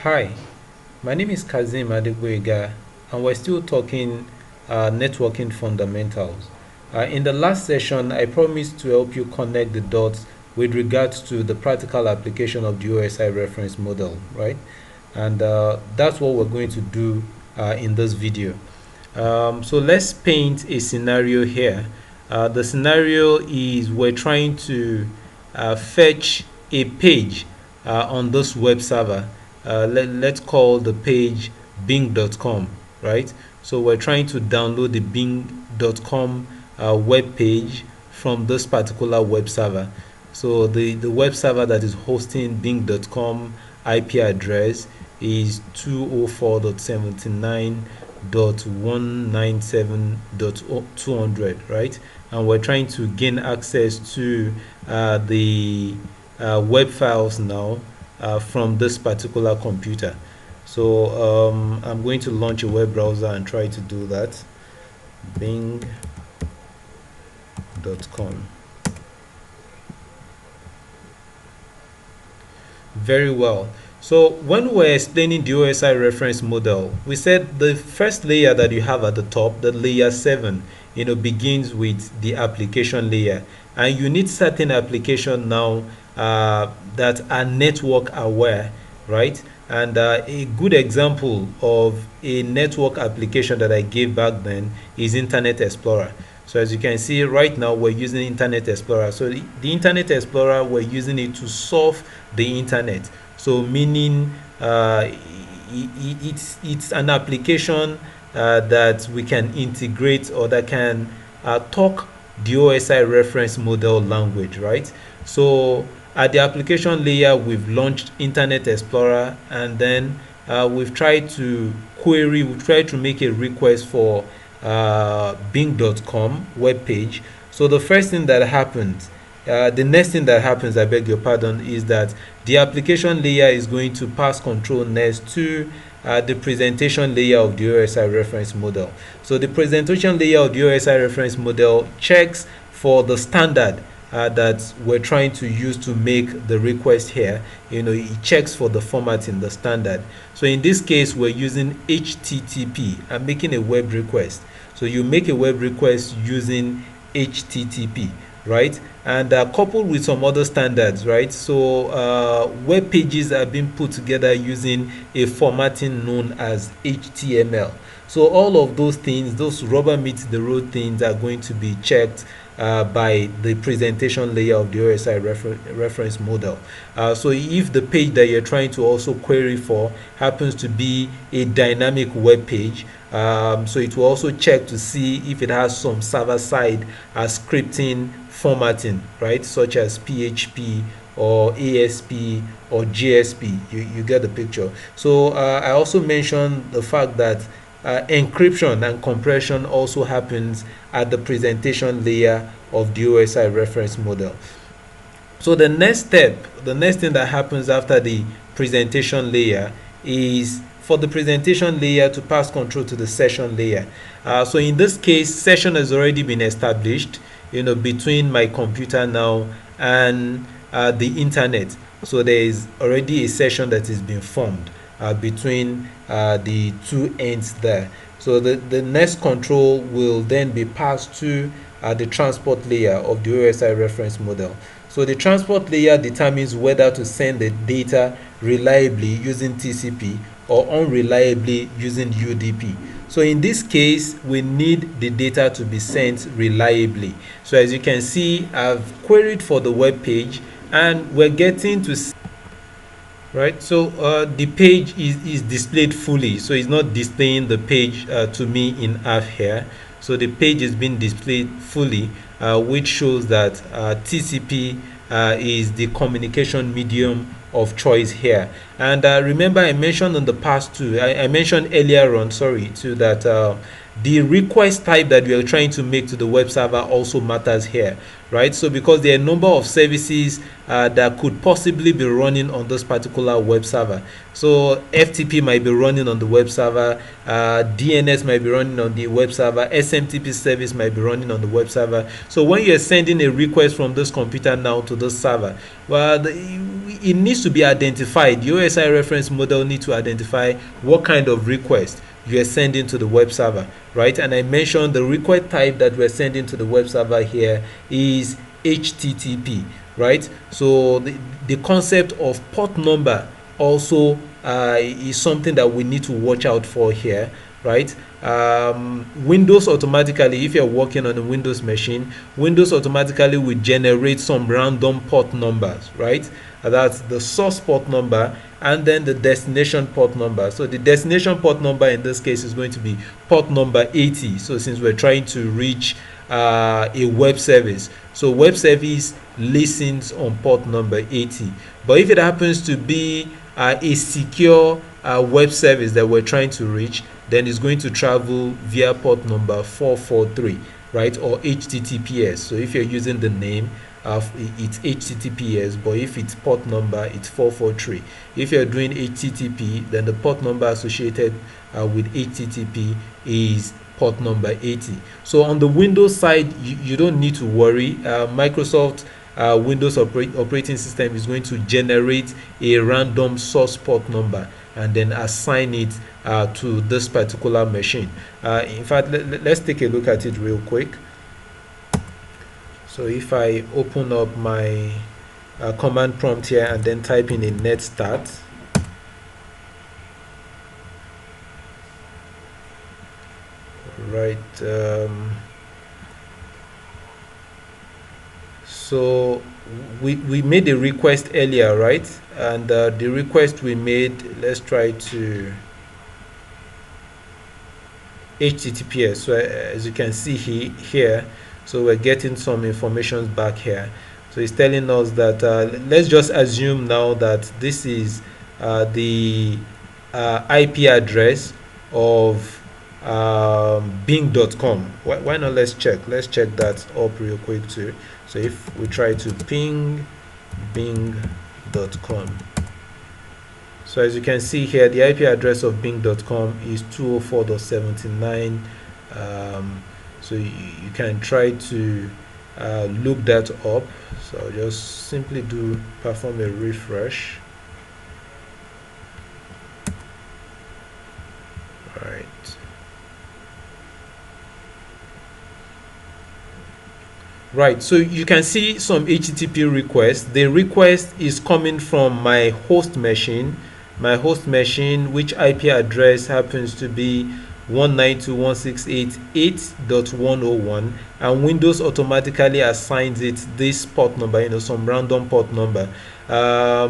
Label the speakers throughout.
Speaker 1: Hi, my name is Kazim Adegboyega, and we're still talking networking fundamentals. In the last session, I promised to help you connect the dots with regards to the practical application of the OSI reference model, right? And that's what we're going to do in this video. So let's paint a scenario here. The scenario is we're trying to fetch a page on this web server. Let's call the page bing.com, right? So we're trying to download the bing.com web page from this particular web server. So the web server that is hosting bing.com IP address is 204.17.197.200, right? And we're trying to gain access to the web files now from this particular computer. So I'm going to launch a web browser and try to do that. Bing.com. Very well. So when we're explaining the OSI reference model, we said the first layer that you have at the top, the layer 7, begins with the application layer, and you need certain application now that are network aware, right? And a good example of a network application that I gave back then is Internet Explorer. So as you can see right now, we're using Internet Explorer. So the Internet Explorer, we're using it to surf the internet. So meaning it's an application that we can integrate, or that can talk the OSI reference model language, right? So at the application layer, we've launched Internet Explorer, and then we've tried to make a request for bing.com web page. So the first thing that happens, the next thing that happens, I beg your pardon, is that the application layer is going to pass control next to the presentation layer of the OSI reference model. So the presentation layer of the OSI reference model checks for the standard that we're trying to use to make the request here. It checks for the format in the standard. So in this case, we're using HTTP. I'm making a web request. So you make a web request using HTTP, right? And coupled with some other standards, right? So web pages are being put together using a formatting known as HTML. So all of those things, those rubber meets the road things, are going to be checked by the presentation layer of the OSI reference model. So if the page that you're trying to also query for happens to be a dynamic web page, so it will also check to see if it has some server-side scripting formatting, right, such as PHP or ASP or JSP. You get the picture. So I also mentioned the fact that encryption and compression also happens at the presentation layer of the OSI reference model. So the next thing that happens after the presentation layer is for the presentation layer to pass control to the session layer. So in this case, session has already been established, between my computer now and the internet. So there is already a session that is being formed between the two ends there. So the next control will then be passed to the transport layer of the OSI reference model. So the transport layer determines whether to send the data reliably using TCP or unreliably using UDP. So in this case, we need the data to be sent reliably. So as you can see, I've queried for the web page, and we're getting to see, right? So the page is displayed fully. So it's not displaying the page to me in half here. So the page is being displayed fully, which shows that TCP is the communication medium of choice here. And remember, I mentioned in the past too, I mentioned earlier on, sorry, too, that the request type that we are trying to make to the web server also matters here, right? So because there are a number of services that could possibly be running on this particular web server. So FTP might be running on the web server, DNS might be running on the web server, SMTP service might be running on the web server. So when you're sending a request from this computer now to this server, well, it needs to be identified. The OSI reference model needs to identify what kind of request you are sending to the web server, right? And I mentioned the request type that we're sending to the web server here is HTTP, right? So the concept of port number also is something that we need to watch out for here, right? Windows automatically, if you're working on a Windows machine, Windows automatically will generate some random port numbers, right? That's the source port number and then the destination port number. So the destination port number in this case is going to be port number 80. So since we're trying to reach a web service, so web service listens on port number 80. But if it happens to be a secure web service that we're trying to reach, then it's going to travel via port number 443, right, or HTTPS. So if you're using the name, it's HTTPS, but if it's port number, it's 443. If you're doing HTTP, then the port number associated with HTTP is port number 80. So on the Windows side, you don't need to worry. Microsoft Windows operating system is going to generate a random source port number and then assign it to this particular machine. In fact, let's take a look at it real quick. So if I open up my command prompt here and then type in a net start, right, so we made a request earlier, right? And the request we made, let's try to HTTPS. So as you can see here, so we're getting some information back here. So it's telling us that let's just assume now that this is the IP address of bing.com. Why not? Let's check that up real quick too. So if we try to ping bing.com, so as you can see here, the IP address of bing.com is 204.79. So you can try to look that up. So just simply perform a refresh. Right. Right, so you can see some HTTP requests. The request is coming from my host machine, which IP address happens to be 192.168.8.101, and Windows automatically assigns it this port number, some random port number. By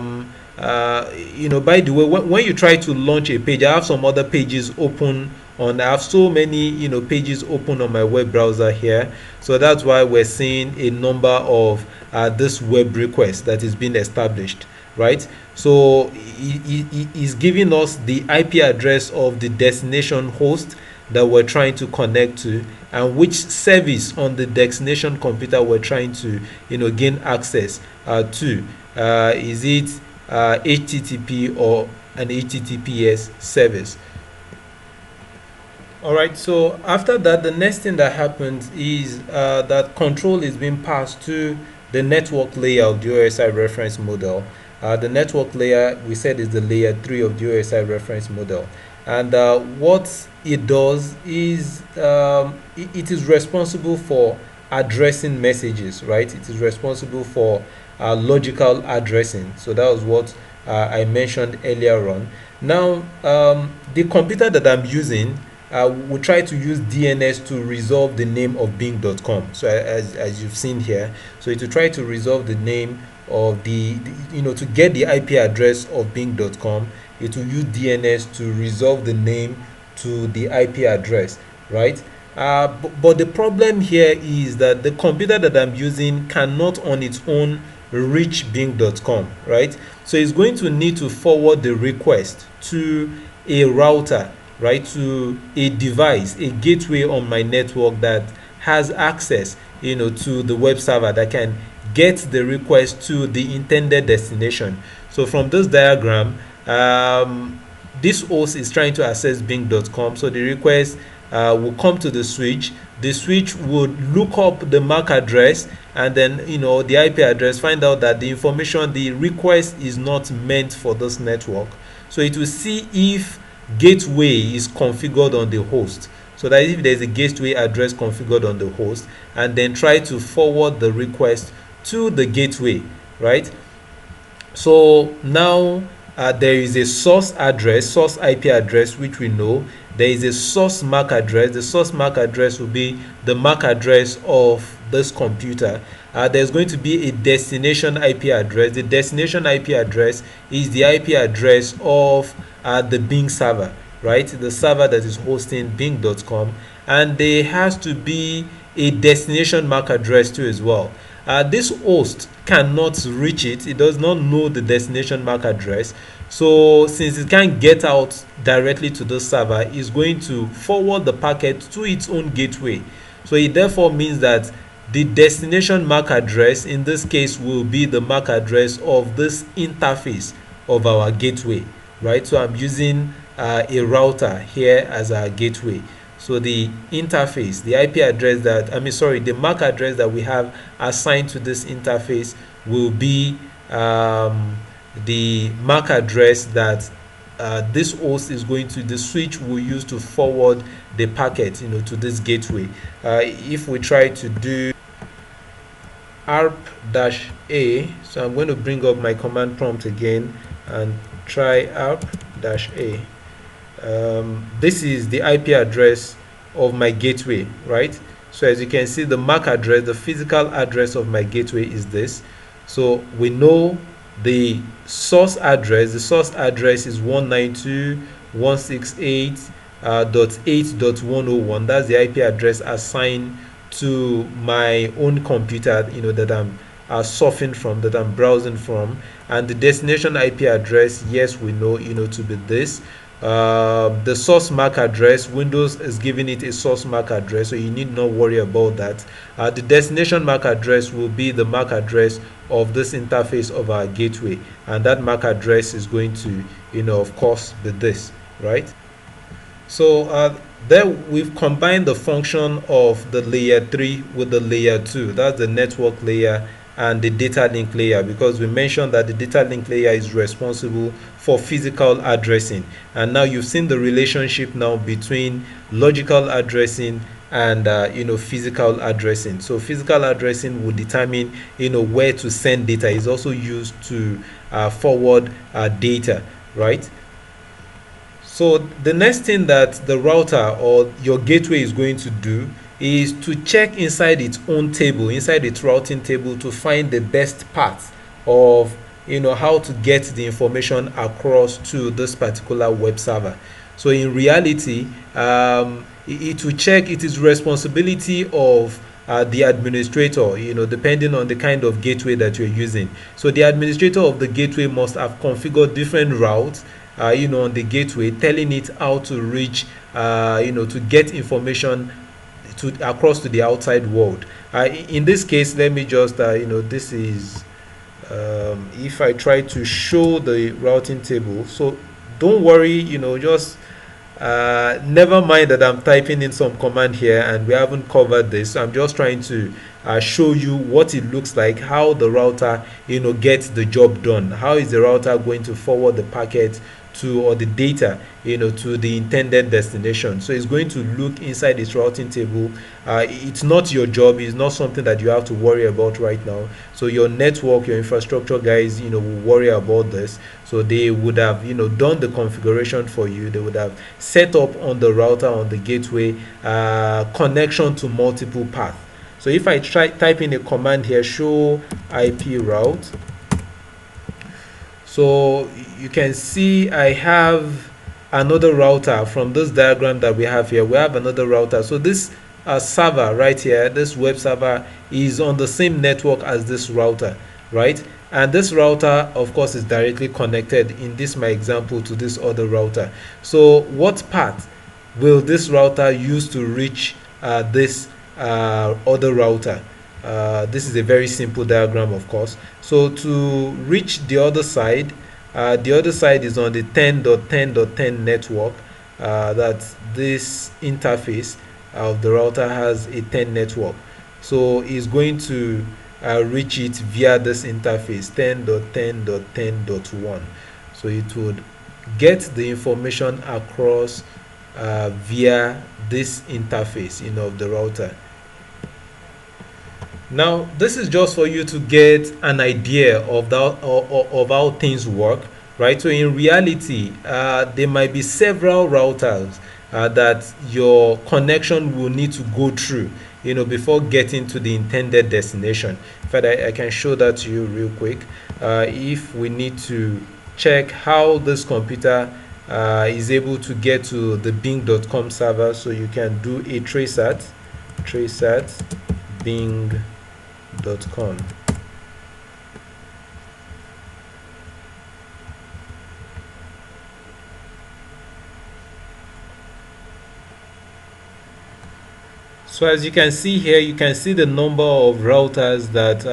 Speaker 1: the way, when you try to launch a page, I have some other pages open I have so many pages open on my web browser here, so that's why we're seeing a number of this web request that is being established, right? So it is giving us the IP address of the destination host that we're trying to connect to, and which service on the destination computer we're trying to gain access to. Is it HTTP or an HTTPS service? All right, so after that, the next thing that happens is that control is being passed to the network layer of the OSI reference model. The network layer, we said, is the layer 3 of the OSI reference model. And what it does is it is responsible for addressing messages, right? It is responsible for logical addressing. So that was what I mentioned earlier on. Now, the computer that I'm using, we try to use DNS to resolve the name of bing.com. So as you've seen here, so to try to resolve the name of to get the IP address of bing.com, it will use DNS to resolve the name to the IP address, right? But the problem here is that the computer that I'm using cannot on its own reach bing.com, right? So it's going to need to forward the request to a router right, to a device, a gateway on my network that has access, to the web server that can get the request to the intended destination. So from this diagram, this host is trying to access bing.com. So the request will come to the switch. The switch would look up the MAC address and then the IP address, find out that the information, the request is not meant for this network. So it will see if gateway is configured on the host, so that if there's a gateway address configured on the host, and then try to forward the request to the gateway, right? So now there is a source address, source IP address, which we know. There is a source MAC address. The source MAC address will be the MAC address of this computer. There's going to be a destination IP address. The destination IP address is the IP address of the Bing server, right? The server that is hosting bing.com. And there has to be a destination MAC address too as well. This host cannot reach it. It does not know the destination MAC address. So since it can't get out directly to the server, it's going to forward the packet to its own gateway. So it therefore means that the destination MAC address in this case will be the MAC address of this interface of our gateway, right? So I'm using a router here as our gateway. So the interface, the IP address the MAC address that we have assigned to this interface will be the MAC address that this host is going to, the switch will use to forward the packet, to this gateway. If we try to do arp-a, so I'm going to bring up my command prompt again and try arp-a. This is the IP address of my gateway, right? So as you can see, the MAC address, the physical address of my gateway is this. So we know the source address. The source address is 192.168.8.101. That's the IP address assigned to my own computer, that I'm surfing from, that I'm browsing from. And the destination IP address, yes, we know, to be this. The source MAC address, Windows is giving it a source MAC address, so you need not worry about that. The destination MAC address will be the MAC address of this interface of our gateway, and that MAC address is going to, of course, be this, right? So there we've combined the function of the layer 3 with the layer 2. That's the network layer and the data link layer, because we mentioned that the data link layer is responsible for physical addressing. And now you've seen the relationship now between logical addressing and physical addressing. So physical addressing will determine where to send data. Is also used to forward data, right? So the next thing that the router or your gateway is going to do is to check inside its own table, inside its routing table, to find the best path of how to get the information across to this particular web server. So in reality, it will check, it is responsibility of the administrator, depending on the kind of gateway that you're using. So the administrator of the gateway must have configured different routes on the gateway, telling it how to reach to get information across to the outside world. In this case, let me just this is if I try to show the routing table. So don't worry, just never mind that I'm typing in some command here and we haven't covered this. So I'm just trying to show you what it looks like, how the router gets the job done. How is the router going to forward the packet to, or the data to the intended destination? So it's going to look inside its routing table. It's not your job, it's not something that you have to worry about right now. So your network, your infrastructure guys will worry about this. So they would have done the configuration for you. They would have set up on the router, on the gateway, connection to multiple paths. So if I type in a command here, show IP route, so you can see I have another router from this diagram that we have here. We have another router. So this server right here, this web server, is on the same network as this router, right? and this router of course is directly connected in this my example to this other router. So what path will this router use to reach this other router? This is a very simple diagram, of course. So to reach the other side is on the 10.10.10 network. That this interface of the router has a 10 network, so it's going to reach it via this interface 10.10.10.1. so it would get the information across via this interface of the router. Now this is just for you to get an idea of of how things work, right? So in reality there might be several routers that your connection will need to go through before getting to the intended destination. In fact, I can show that to you real quick. If we need to check how this computer is able to get to the bing.com server, so you can do a trace@bing.com. So as you can see here, you can see the number of routers that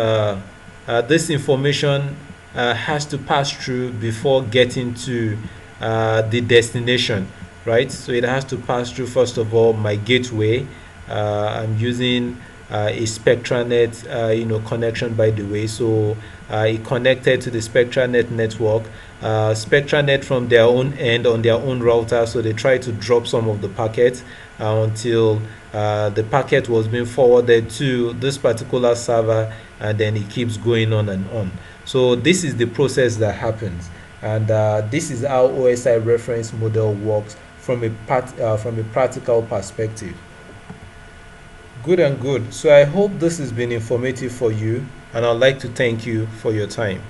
Speaker 1: this information has to pass through before getting to the destination, right? So it has to pass through, first of all, my gateway. I'm using a SpectraNet connection, by the way. So it connected to the SpectraNet network. SpectraNet from their own end on their own router, so they try to drop some of the packets until the packet was being forwarded to this particular server, and then it keeps going on and on. So this is the process that happens, and this is how OSI reference model works from a practical perspective. Good and good. So I hope this has been informative for you, and I'd like to thank you for your time.